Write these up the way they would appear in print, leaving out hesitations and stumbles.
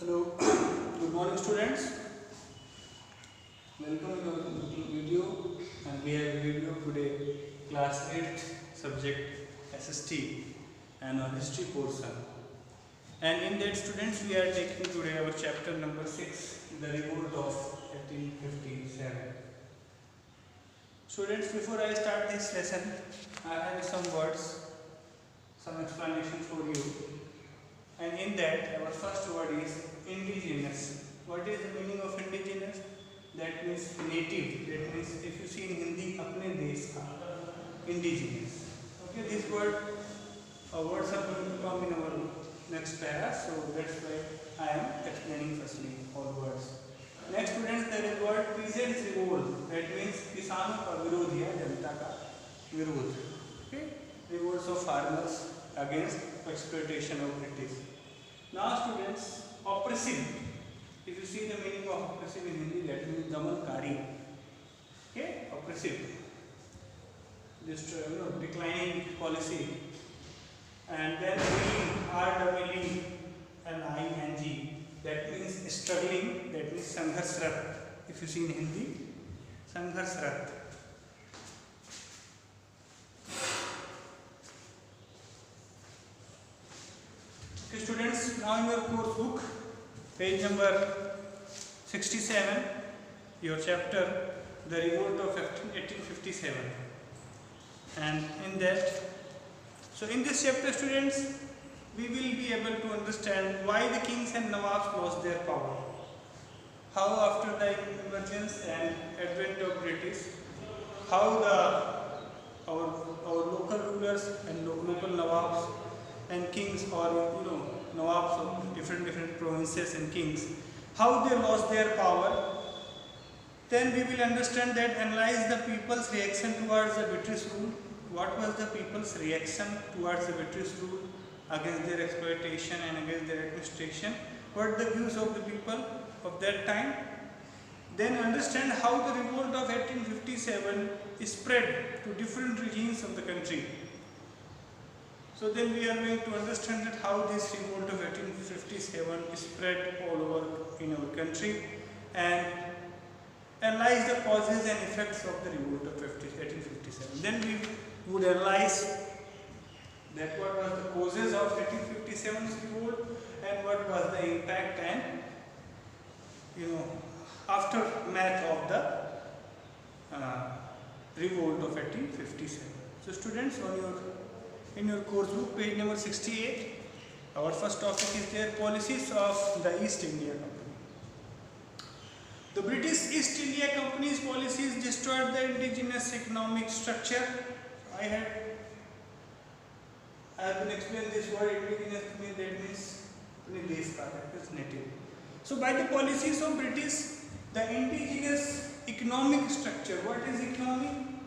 Hello, good morning students. Welcome to our video, and we have a video today, class 8 subject SST and our history portion. And in that students we are taking today our chapter number 6, the revolt of 1857. Students, before I start this lesson, I have some words, some explanation for you. And in that, our first word is indigenous. What is the meaning of indigenous? That means native. That means if you see in Hindi, अपने देश का, indigenous. Okay, this word, words are going to come in our next para. So that's why I am explaining firstly all words. Next students, there is word peasants revolt. That means किसानों का विरोध या जनता का विरोध. Okay, revolts of farmers against exploitation of British. Now students, oppressive. If you see the meaning of oppressive in Hindi, that means damankari. Okay, oppressive. This declining policy. And then RWE and ING. That means struggling. That means sangharsrat. If you see in Hindi, sangharsrat. Okay, students, now in your course book, page number 67, your chapter, The Revolt of 1857. And in that, so in this chapter, students, we will be able to understand why the kings and nawabs lost their power. How after the emergence and advent of British, how our local rulers and local nawabs and kings, or nawabs of different provinces and kings, how they lost their power. Then we will understand that, analyze the people's reaction towards the British rule. What was the people's reaction towards the British rule, against their exploitation and against their administration? What the views of the people of that time? Then understand how the revolt of 1857 spread to different regions of the country. So then we are going to understand that how this revolt of 1857 spread all over in our country, and analyze the causes and effects of the revolt of 1857. Then we would analyze that what was the causes of 1857's revolt and what was the impact and aftermath of the revolt of 1857. So students, in your course book, page number 68, our first topic is their policies of the East India Company. The British East India Company's policies destroyed the indigenous economic structure. I have been explained this word indigenous to me, that means native. So by the policies of British, the indigenous economic structure, what is economy?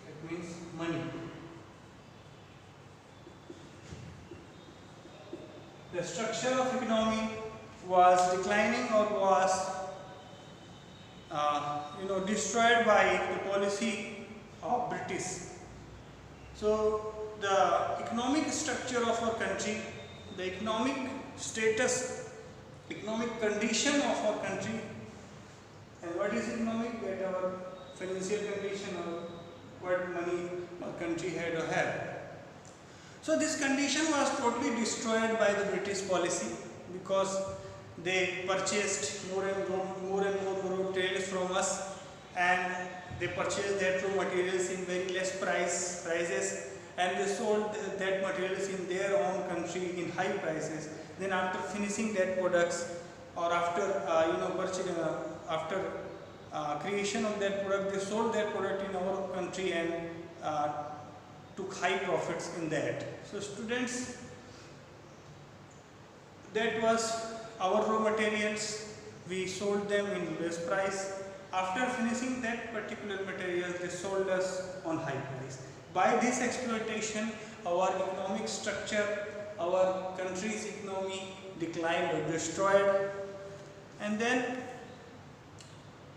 That means money. The structure of economy was declining or was destroyed by the policy of British. So the economic structure of our country, the economic status, economic condition of our country, and what is economic? That our financial condition, or what money our country had or had. So this condition was totally destroyed by the British policy, because they purchased more and more raw materials from us, and they purchased that raw materials in very less prices, and they sold that materials in their own country in high prices. Then after finishing that products, or after creation of that product, they sold that product in our country and took high profits in that. So students, that was our raw materials, we sold them in less price. After finishing that particular material, they sold us on high price. By this exploitation, our economic structure, our country's economy declined or destroyed, and then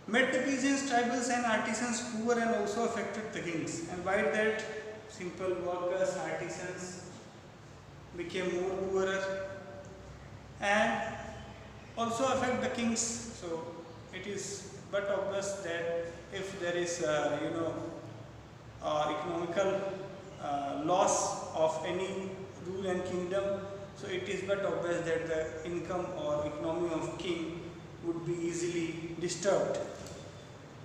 made the peasants, tribals and artisans poor, and also affected the kings. And by that, simple workers, artisans became more poorer, and also affect the kings. So it is but obvious that if there is economical loss of any rule and kingdom, so it is but obvious that the income or economy of king would be easily disturbed.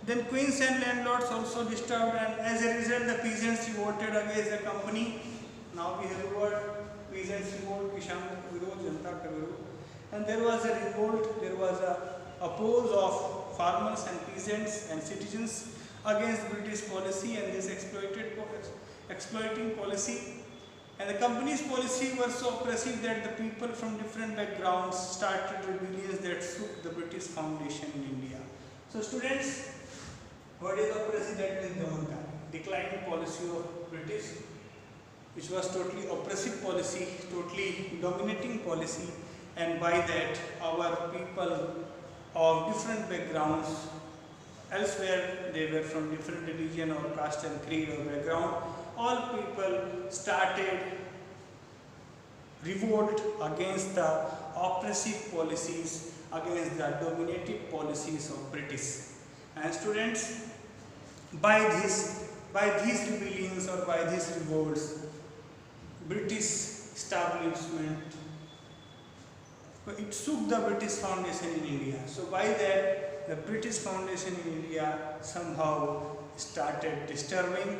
Then queens and landlords also disturbed, and as a result the peasants revolted against the company. Now we have the word peasants revolt, Kishan Virod, Janta ka Virod. And there was a revolt, there was a oppose of farmers and peasants and citizens against British policy and this exploiting policy. And the company's policy was so oppressive that the people from different backgrounds started rebellions that shook the British foundation in India. So students, what is oppressive? That means Damanka, declining policy of British, which was totally oppressive policy, totally dominating policy, and by that our people of different backgrounds, elsewhere they were from different religion or caste and creed or background, all people started revolt against the oppressive policies, against the dominative policies of British. And students, by these rebellions or by these revolts, British establishment, it shook the British foundation in India. So by that, the British foundation in India somehow started disturbing,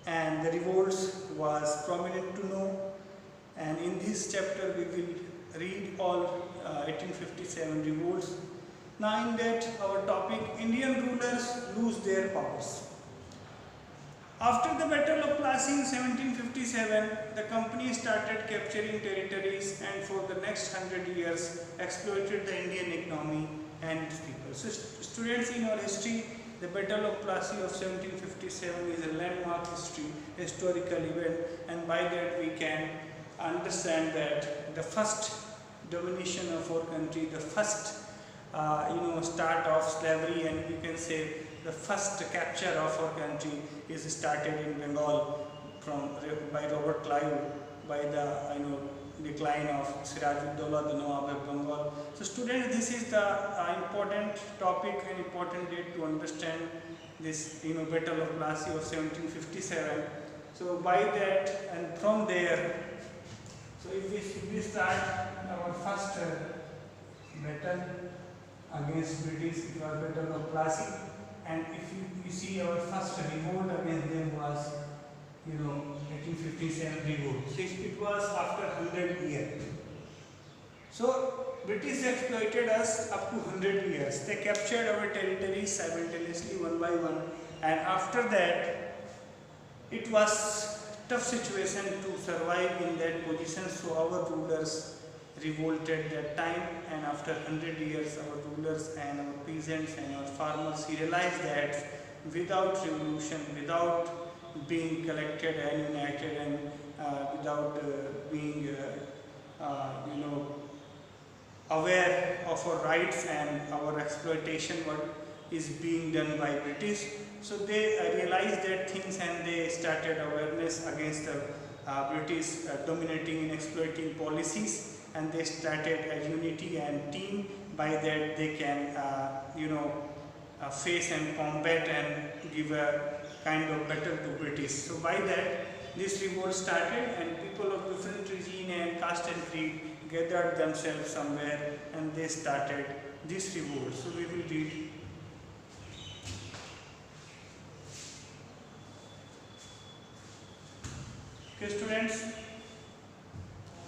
and the revolts was prominent to know. And in this chapter we will read all 1857 revolts. Now in that our topic, Indian rulers lose their powers. After the Battle of Plassey in 1757, the company started capturing territories and for the next 100 years exploited the Indian economy and its people. So students, in our history, the Battle of Plassey of 1757 is a landmark historical event, and by that we can understand that the first domination of our country, the first start of slavery, and you can say the first capture of our country is started in Bengal by Robert Clive, by the decline of Siraj-ud-Dawla, the Nawab of Bengal. So students, this is the important topic and important date to understand this Battle of Plassey of 1757. So by that and from there, so if we start our first battle against British, it was Battle of Plassey, and if you see our first revolt against them was 1857 revolt. So it was after 100 years. So British exploited us up to 100 years. They captured our territories simultaneously one by one, and after that it was tough situation to survive in that position. So our rulers revolted that time, and after 100 years our rulers and our peasants and our farmers realized that without revolution, without being collected and united, and without being aware of our rights and our exploitation what is being done by British, so they realized that things, and they started awareness against the British dominating and exploiting policies, and they started a unity and team. By that they can face and combat and give a kind of battle to British. So by that this revolt started, and people of different region and caste and creed gathered themselves somewhere, and they started this revolt. So we will read. Okay students,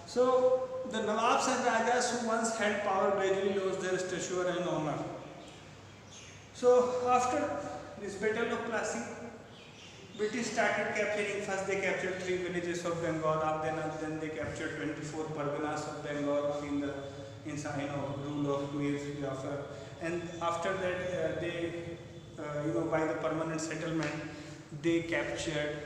so the Nawabs and Rajas who once had power gradually lost their stature and honor. So after this Battle of Plassey, British started capturing. First they captured 3 villages of Bengal, then they captured 24 Parganas of Bengal in the rule of Mir Jafar, and after that they by the permanent settlement they captured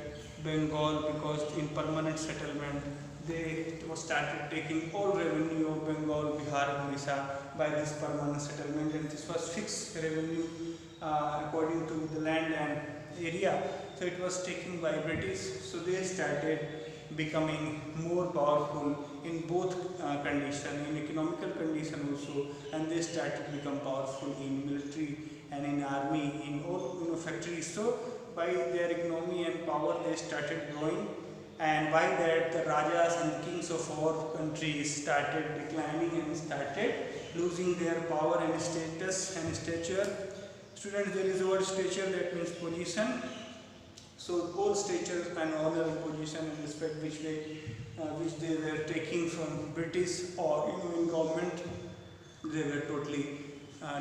Bengal, because in permanent settlement they started taking all revenue of Bengal, Bihar, Odisha by this permanent settlement, and this was fixed revenue according to the land and area. so it was taken by British. So they started becoming more powerful in both condition, in economical condition also, and they started to become powerful in military and in army, in all factories. So by their economy and power, they started growing, and by that the rajas and kings of our countries started declining and started losing their power and status and stature. Students, there is a word stature, that means position. So all stature and honor and position and respect which they were taking from British or in government, they were totally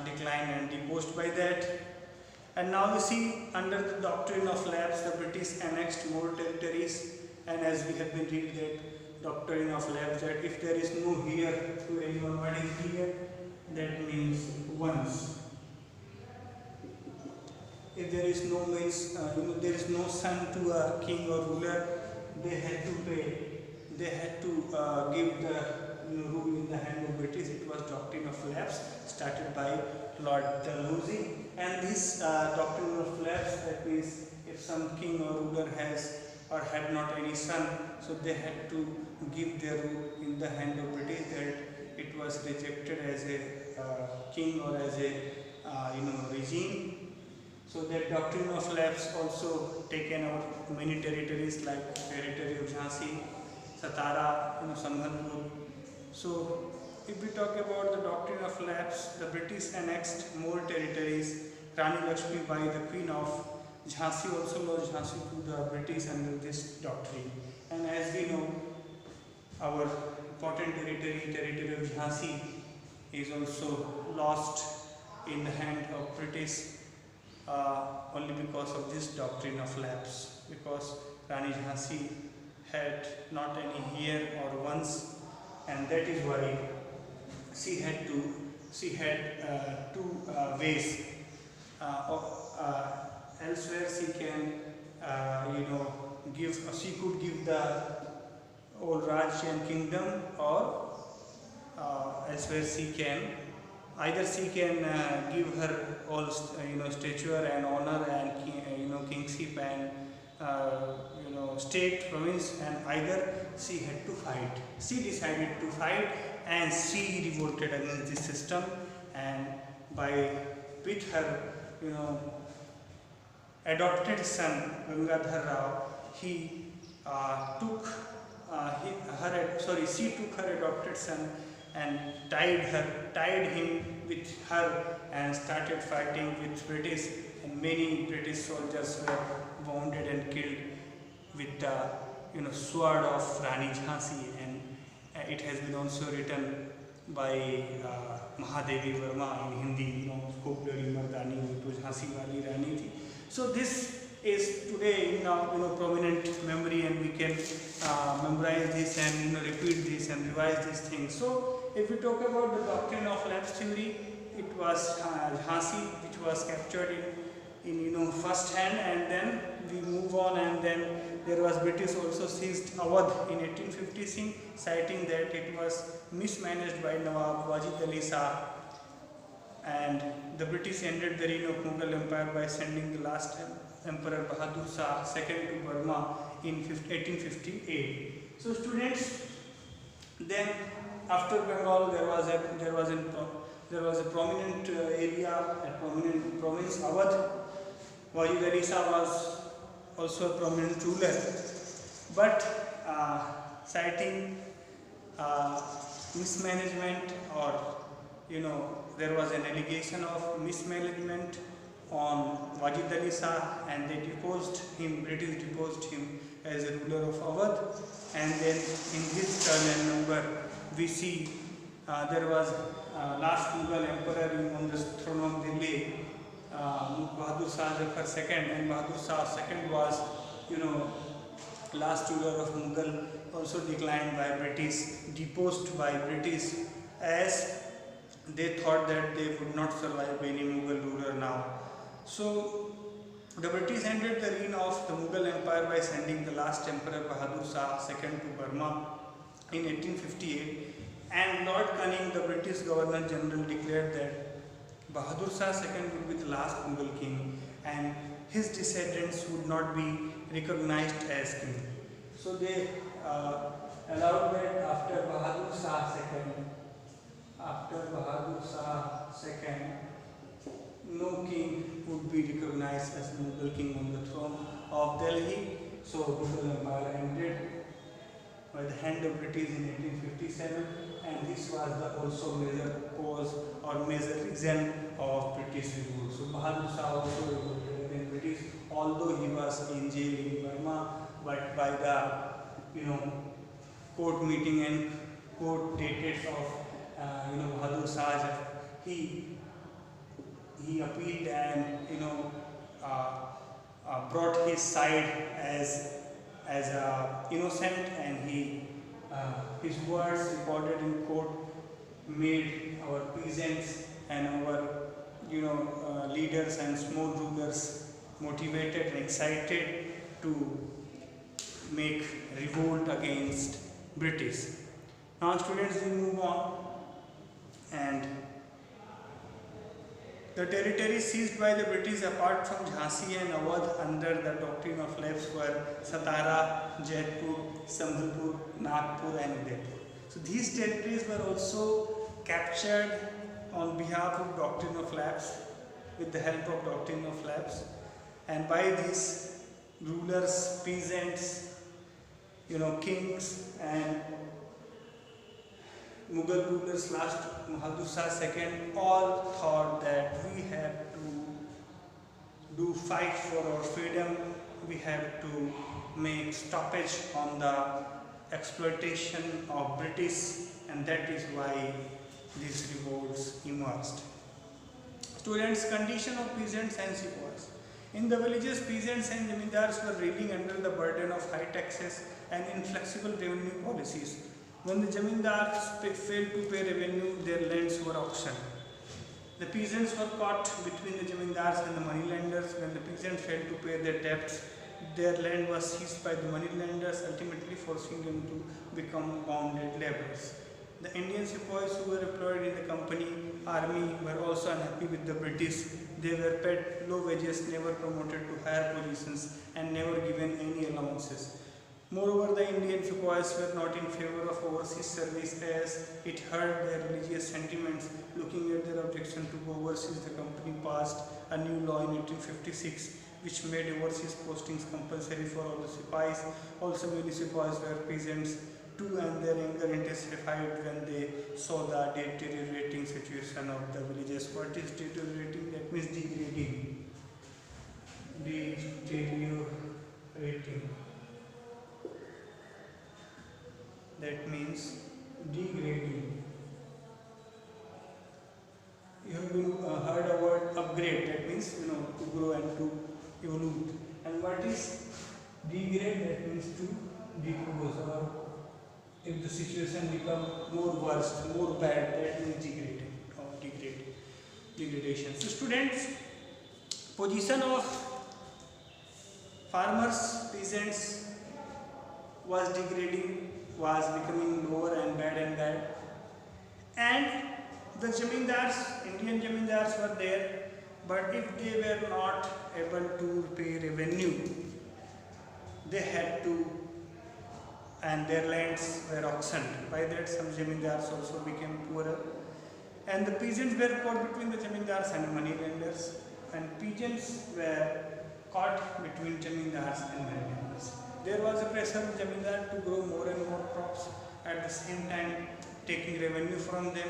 declined and deposed by that. And now we see under the doctrine of lapse, the British annexed more territories, and as we have been reading that doctrine of lapse, that if there is no here to anyone, what is here? That means once. If there is no means, there is no son to a king or ruler, they had to give the rule in the hand of British. It was doctrine of lapse started by Lord Dalhousie, and this doctrine of lapse, that means if some king or ruler has or had not any son, so they had to give their rule in the hand of British, that it was rejected as a king or as a regime. So that doctrine of lapse also taken out many territories like territory of Jhansi, Satara, Sambhalpur. So if we talk about the doctrine of lapse, the British annexed more territories. Rani Lakshmi Bai, the queen of Jhansi, also lost Jhansi to the British under this doctrine. And as we know, our important territory of Jhansi is also lost in the hand of British. Only because of this doctrine of lapse, because Rani Jhansi had not any heir or once, and that is why she had two ways. Elsewhere she can she could give the old Rajyan kingdom, or elsewhere she can give her all stature and honor and kingship and state province, and either she had to fight. She decided to fight, and she revolted against this system, and with her adopted son Gangadhar Rao, she took her adopted son and tied him with her and started fighting with British, and many British soldiers were wounded and killed with the sword of Rani Jhansi. And it has been also written by Mahadevi Verma in Hindi, खूब लड़ी मर्दानी तो झांसी वाली रानी थी. So this is today prominent memory, and we can memorize this and repeat this and revise these things. So if we talk about the doctrine of lapse theory, it was Jhansi which was captured in first hand, and then we move on, and then there was British also seized Awadh in 1856, citing that it was mismanaged by Nawab Wajid Ali Shah, and the British ended the reign of Mughal Empire by sending the last Emperor Bahadur Shah II to Burma in 1858. So students, then after Bengal there was a prominent area, a prominent province, Awadh. Wajid Ali Shah was also a prominent ruler, but citing mismanagement, or there was an allegation of mismanagement on Wajid Ali Shah, and they deposed him. British deposed him as a ruler of Awadh, and then in his turn and number we see there was last Mughal emperor on the throne of Delhi, Bahadur Shah Zafar II, and Bahadur Shah II was last ruler of Mughal, also declined by British, deposed by British, as they thought that they would not survive any Mughal ruler now. So the British ended the reign of the Mughal Empire by sending the last Emperor Bahadur Shah II to Burma in 1858, and Lord Canning, the British Governor General, declared that Bahadur Shah II would be the last Mughal king, and his descendants would not be recognized as king. So they allowed that after Bahadur Shah II, no king would be recognized as Mughal king on the throne of Delhi. So Mughal Empire ended by the hand of British in 1857, and this was the also major cause or major reason of British revolt. So Bahadur Shah also revolted against British, although he was in jail in Burma, but by the court meeting and court dated of Bahadur Shah, he appealed and brought his side as innocent, and his words recorded in court made our peasants and our leaders and small rulers motivated and excited to make revolt against British. Now students, we move on, and the territories seized by the British apart from Jhansi and Awadh under the doctrine of lapse were Satara, Jaipur, Sambhalpur, Nagpur and Udaipur. So these territories were also captured on behalf of doctrine of lapse, with the help of doctrine of lapse, and by these rulers, peasants, kings and Mughal rulers, last Bahadur Shah II, all thought that we have to do fight for our freedom, we have to make stoppage on the exploitation of British, and that is why these revolts emerged. Students, condition of peasants and sepoys. In the villages, peasants and zamindars were reeling under the burden of high taxes and inflexible revenue policies. When the zamindars failed to pay revenue, their lands were auctioned. The peasants were caught between the zamindars and the moneylenders. When the peasants failed to pay their debts, their land was seized by the moneylenders, ultimately forcing them to become bonded laborers. The Indian sepoys who were employed in the company army were also unhappy with the British. They were paid low wages, never promoted to higher positions, and never given any allowances. Moreover, the Indian sepoys were not in favor of overseas service, as it hurt their religious sentiments. Looking at their objection to go overseas, the company passed a new law in 1856 which made overseas postings compulsory for all the sepoys. Also, many sepoys were peasants too, and their anger intensified when they saw the deteriorating situation of the villages. What is deteriorating? That means degrading. Deteriorating. That means degrading. You have heard a word upgrade. That means to grow and to evolve. And what is degrade? That means to decompose, or if the situation becomes more worse, more bad, that means degrading or degradation. So students, position of farmers, peasants was degrading, was becoming lower and bad, and the zamindars, Indian zamindars were there, but if they were not able to pay revenue, they had to, and their lands were auctioned. By that, some zamindars also became poorer, and the peasants were caught between the zamindars and moneylenders, and peasants were caught between zamindars and moneylenders. There was a pressure on zamindar to grow more and more crops, at the same time taking revenue from them,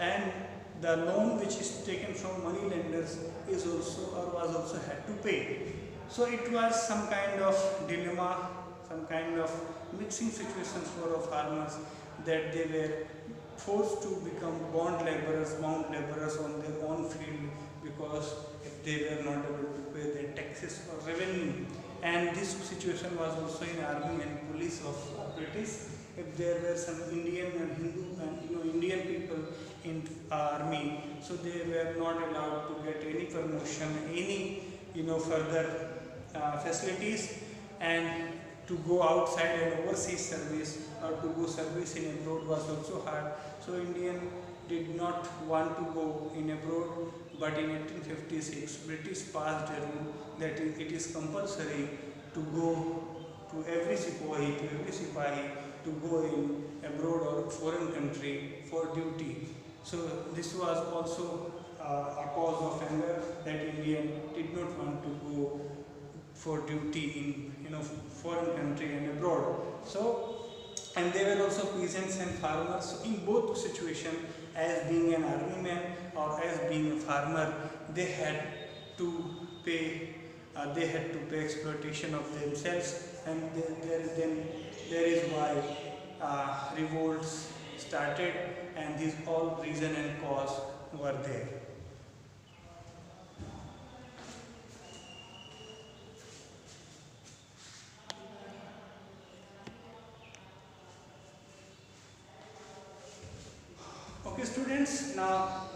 and the loan which is taken from moneylenders is also or was also had to pay. So it was some kind of dilemma, some kind of mixing situations for our farmers, that they were forced to become bound laborers on their own field, because if they were not able to pay their taxes or revenue. And this situation was also in army and police of British. If there were some Indian and Hindu and Indian people in army, so they were not allowed to get any promotion, any further facilities, and to go outside and overseas service or to go service in abroad was also hard. So Indian did not want to go in abroad, but in 1856 British passed a rule that it is compulsory to go to every Sipahi to go in abroad or foreign country for duty. So this was also a cause of anger, that Indian did not want to go for duty in foreign country and abroad. So, and they were also peasants and farmers. So in both situations, as being an army man or as being a farmer, they had to pay exploitation of themselves, and there is why revolts started, and these all reason and cause were there. Okay students, now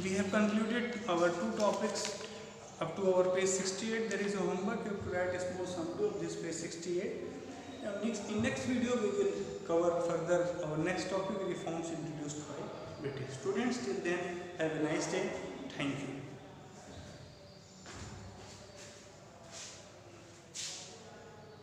we have concluded our two topics up to our page 68. There is a homework, you have to write a small summary of this page 68. In next video we will cover further our next topic, reforms introduced by British. Students, till then have a nice day. Thank you.